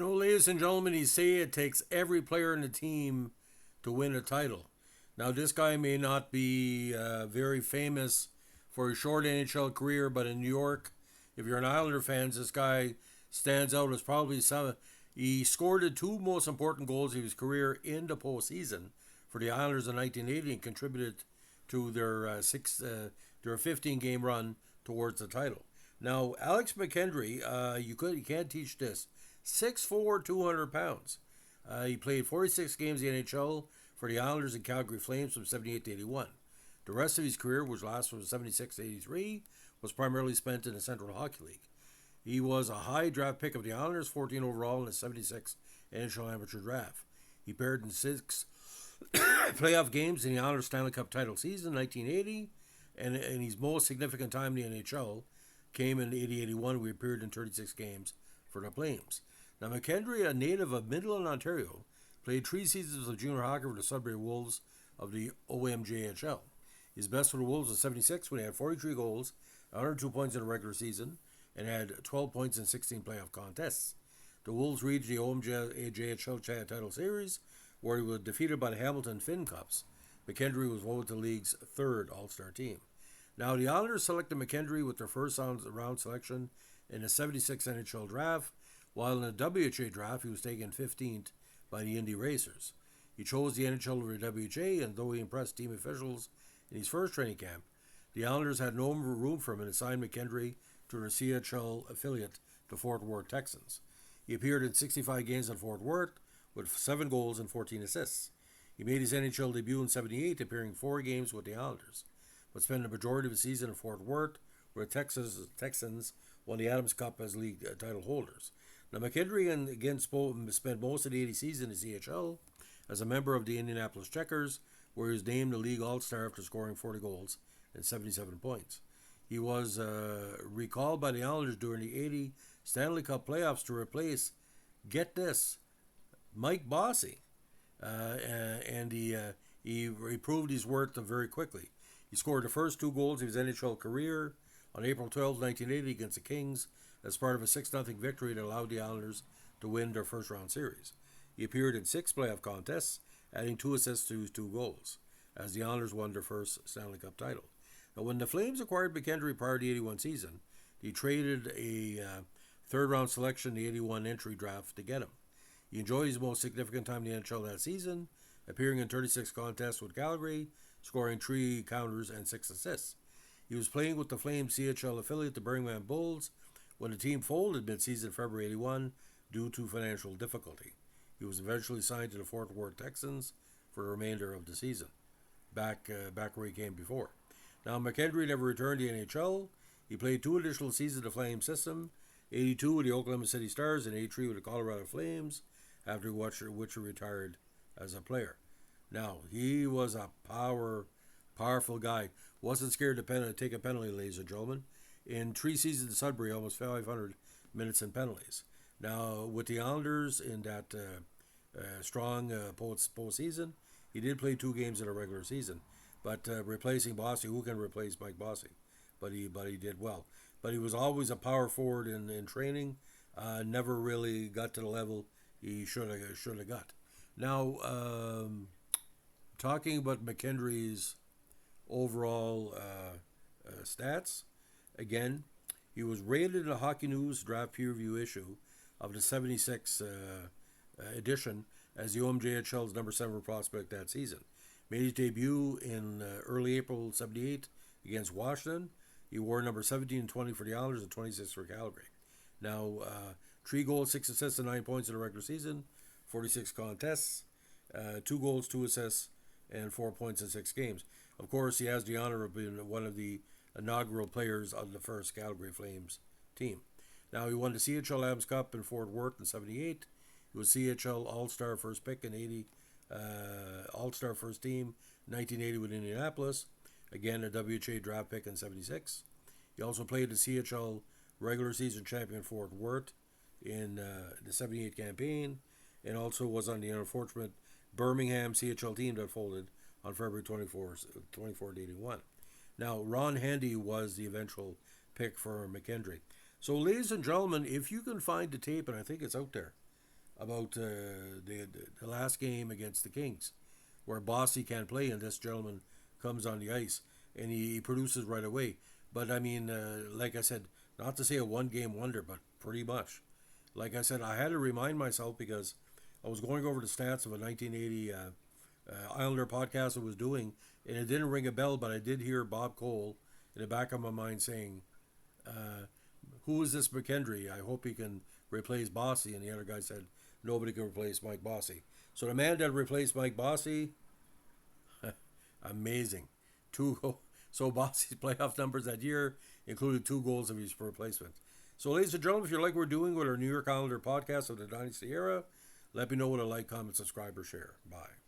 Ladies and gentlemen, you say it takes every player in the team to win a title. Now, this guy may not be very famous for his short NHL career, but in New York, if you're an Islander fan, this guy stands out as probably some. He scored the two most important goals of his career in the postseason for the Islanders in 1980 and contributed to their 15-game run towards the title. Now, Alex McKendry, you can't teach this. 6'4", 200 pounds. He played 46 games in the NHL for the Islanders and Calgary Flames from 78 to 81. The rest of his career, which lasted from 76 to 83, was primarily spent in the Central Hockey League. He was a high draft pick of the Islanders, 14 overall in the 76 NHL Amateur Draft. He appeared in 6 playoff games in the Islanders Stanley Cup title season, 1980, and his most significant time in the NHL came in 80-81, where he appeared in 36 games for the Flames. Now, McKendry, a native of Midland, Ontario, played 3 seasons of junior hockey for the Sudbury Wolves of the OMJHL. His best for the Wolves was 76 when he had 43 goals, 102 points in the regular season, and had 12 points in 16 playoff contests. The Wolves reached the OMJHL title series, where he was defeated by the Hamilton Finn Cups. McKendry was voted the league's third All-Star team. Now, the Islanders selected McKendry with their first round selection in the 76 NHL Draft, while in the WHA Draft he was taken 15th by the Indy Racers. He chose the NHL over the WHA, and though he impressed team officials in his first training camp, the Islanders had no room for him and assigned McKendry to their CHL affiliate, the Fort Worth Texans. He appeared in 65 games in Fort Worth with 7 goals and 14 assists. He made his NHL debut in 78, appearing 4 games with the Islanders, but spent the majority of the season in Fort Worth, where the Texans won the Adams Cup as league title holders. Now, McKendry again spent most of the 80 season in CHL as a member of the Indianapolis Checkers, where he was named the league All-Star after scoring 40 goals and 77 points. He was recalled by the Islanders during the 80 Stanley Cup playoffs to replace, get this, Mike Bossy, and he proved his worth very quickly. He scored the first 2 goals of his NHL career on April 12, 1980 against the Kings as part of a 6-0 victory that allowed the Islanders to win their first-round series. He appeared in 6 playoff contests, adding 2 assists to his 2 goals, as the Islanders won their first Stanley Cup title. Now, when the Flames acquired McKendry prior to the 81 season, he traded a third-round selection in the 81 entry draft to get him. He enjoyed his most significant time in the NHL that season, appearing in 36 contests with Calgary, scoring 3 counters and 6 assists. He was playing with the Flames CHL affiliate, the Birmingham Bulls, when the team folded mid-season February 81 due to financial difficulty. He was eventually signed to the Fort Worth Texans for the remainder of the season, back where he came before. Now, McKendry never returned to the NHL. He played 2 additional seasons of the Flame system, 82 with the Oklahoma City Stars and 83 with the Colorado Flames, after which he retired as a player. Now, he was a powerful guy. Wasn't scared to take a penalty, ladies and gentlemen. In 3 seasons in Sudbury, almost 500 minutes in penalties. Now, with the Islanders in that strong postseason, he did play 2 games in a regular season. But replacing Bossy, who can replace Mike Bossy? But he did well. But he was always a power forward in training. Never really got to the level he should have got. Now, talking about McKendry's overall stats, again, he was rated in the Hockey News Draft Peer Review issue of the 76 edition as the OMJHL's number 7 prospect that season. Made his debut in early April 78 against Washington. He wore number 17 and 20 for the Islanders and 26 for Calgary. Now, 3 goals, 6 assists, and 9 points in the regular season, 46 contests, 2 goals, 2 assists, and 4 points in 6 games. Of course, he has the honor of being one of the inaugural players of the first Calgary Flames team. Now, he won the CHL Adams Cup in Fort Worth in 78. He was CHL All-Star first pick in 80, All-Star first team, 1980 with Indianapolis. Again, a WHA draft pick in 76. He also played the CHL regular season champion Fort Worth in the 78 campaign, and also was on the unfortunate Birmingham CHL team that folded on February 24, 81. Now, Ron Handy was the eventual pick for McKendry. So, ladies and gentlemen, if you can find the tape, and I think it's out there, about the last game against the Kings, where Bossy can't play and this gentleman comes on the ice and he produces right away. But I mean, like I said, not to say a one-game wonder, but pretty much. Like I said, I had to remind myself because I was going over the stats of a 1980 Islander podcast I was doing, and it didn't ring a bell, but I did hear Bob Cole in the back of my mind saying, who is this McKendry? I hope he can replace Bossy. And the other guy said, nobody can replace Mike Bossy. So the man that replaced Mike Bossy, amazing. So Bossy's playoff numbers that year included 2 goals of his replacement. So ladies and gentlemen, if you like what we're doing with our New York Islander podcast of the Dynasty Era, let me know what a like, comment, subscribe, or share. Bye.